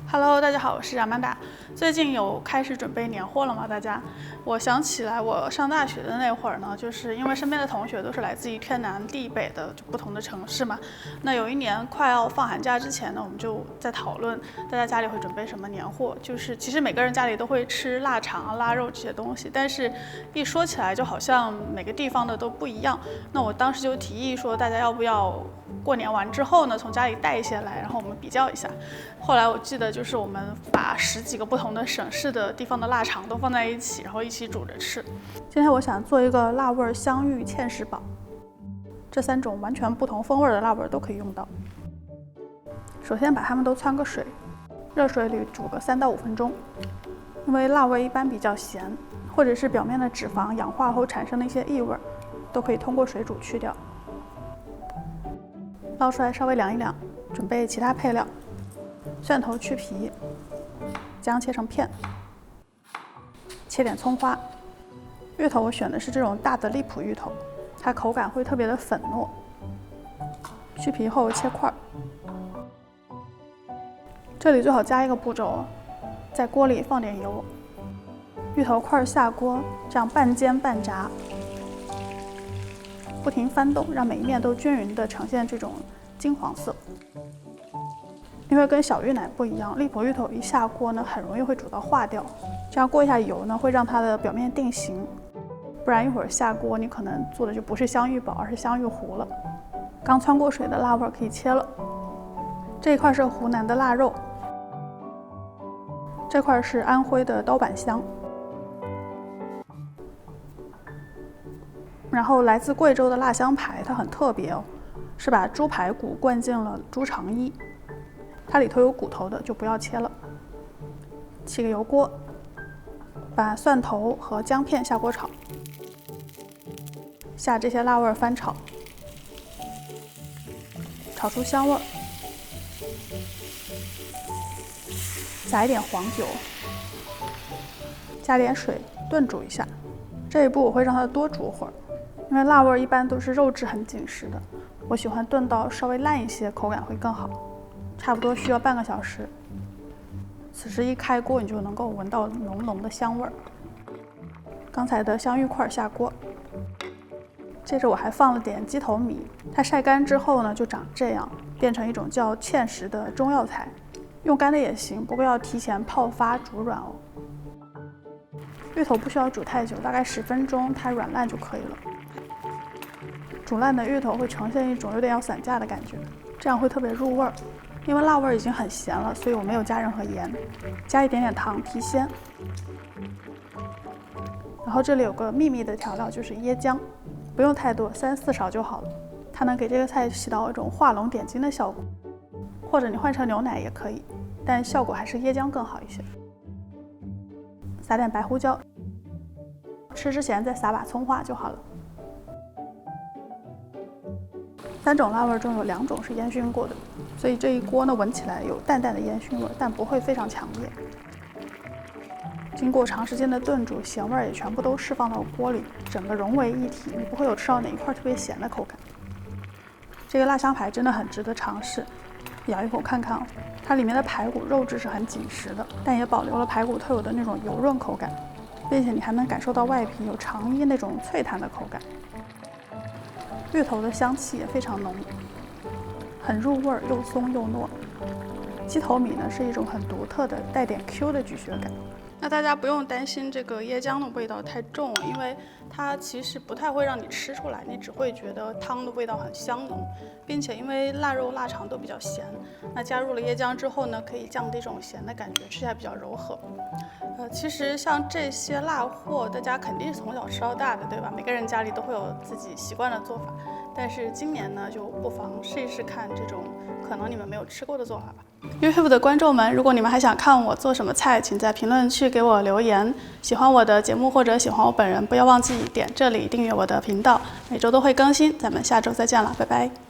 Hello， 大家好，我是阿曼达。最近有开始准备年货了吗？大家，我想起来我上大学的那会儿呢，就是因为身边的同学都是来自于天南地北的就不同的城市嘛。那有一年快要放寒假之前呢，我们就在讨论大家家里会准备什么年货。就是其实每个人家里都会吃腊肠、腊肉这些东西，但是一说起来就好像每个地方的都不一样。那我当时就提议说，大家要不要过年完之后呢，从家里带一些来，然后我们比较一下。后来我记得就是我们把10几个不同的省市的地方的腊肠都放在一起，然后一起煮着吃。今天我想做一个辣味香芋芡实煲，这3种完全不同风味的辣味都可以用到。首先把它们都汆个水，热水里煮个3到5分钟。因为辣味一般比较咸，或者是表面的脂肪氧化后产生的一些异味，都可以通过水煮去掉。捞出来稍微凉一凉，准备其他配料。蒜头去皮，姜切成片，切点葱花。芋头我选的是这种大的荔浦芋头，它口感会特别的粉糯。去皮后切块。这里最好加一个步骤哦，在锅里放点油，芋头块下锅，这样半煎半炸，不停翻动，让每一面都均匀的呈现这种金黄色。因为跟小芋奶不一样，荔浦芋头一下锅呢，很容易会煮到化掉。这样过一下油呢，会让它的表面定型，不然一会儿下锅你可能做的就不是香芋煲，而是香芋糊了。刚汆过水的辣味可以切了。这一块是湖南的腊肉，这块是安徽的刀板香，然后来自贵州的腊香排，它很特别哦，是把猪排骨灌进了猪肠衣。它里头有骨头的就不要切了。起个油锅，把蒜头和姜片下锅炒，下这些辣味翻炒，炒出香味，撒一点黄酒，加点水炖煮一下。这一步我会让它多煮会儿，因为辣味一般都是肉质很紧实的，我喜欢炖到稍微烂一些，口感会更好。差不多需要半个小时。此时一开锅，你就能够闻到浓浓的香味儿。刚才的香芋块下锅，接着我还放了点鸡头米，它晒干之后呢，就长这样，变成一种叫芡实的中药材。用干的也行，不过要提前泡发煮软哦。芋头不需要煮太久，大概10分钟，它软烂就可以了。煮烂的芋头会呈现一种有点要散架的感觉，这样会特别入味儿。因为辣味已经很咸了，所以我没有加任何盐，加一点点糖提鲜。然后这里有个秘密的调料，就是椰浆，不用太多，3、4勺就好了。它能给这个菜起到一种画龙点睛的效果，或者你换成牛奶也可以，但效果还是椰浆更好一些。撒点白胡椒，吃之前再撒把葱花就好了。3种辣味中有2种是烟熏过的，所以这一锅呢闻起来有淡淡的烟熏味，但不会非常强烈。经过长时间的炖煮，咸味也全部都释放到锅里，整个融为一体，你不会有吃到哪一块特别咸的口感。这个腊香排真的很值得尝试，咬一口看看哦，它里面的排骨肉质是很紧实的，但也保留了排骨特有的那种油润口感，并且你还能感受到外皮有肠衣那种脆弹的口感。芋头的香气也非常浓，很入味，又松又糯。鸡头米呢是一种很独特的带点 Q 的咀嚼感。那大家不用担心这个椰浆的味道太重，因为它其实不太会让你吃出来，你只会觉得汤的味道很香浓，并且因为腊肉、腊肠都比较咸，那加入了椰浆之后呢，可以降低这种咸的感觉，吃起来比较柔和。其实像这些辣货，大家肯定是从小吃到大的，对吧？每个人家里都会有自己习惯的做法，但是今年呢，就不妨试一试看这种可能你们没有吃过的做法吧。YouTube 的观众们，如果你们还想看我做什么菜，请在评论区给我留言。喜欢我的节目或者喜欢我本人，不要忘记点这里订阅我的频道，每周都会更新。咱们下周再见了，拜拜。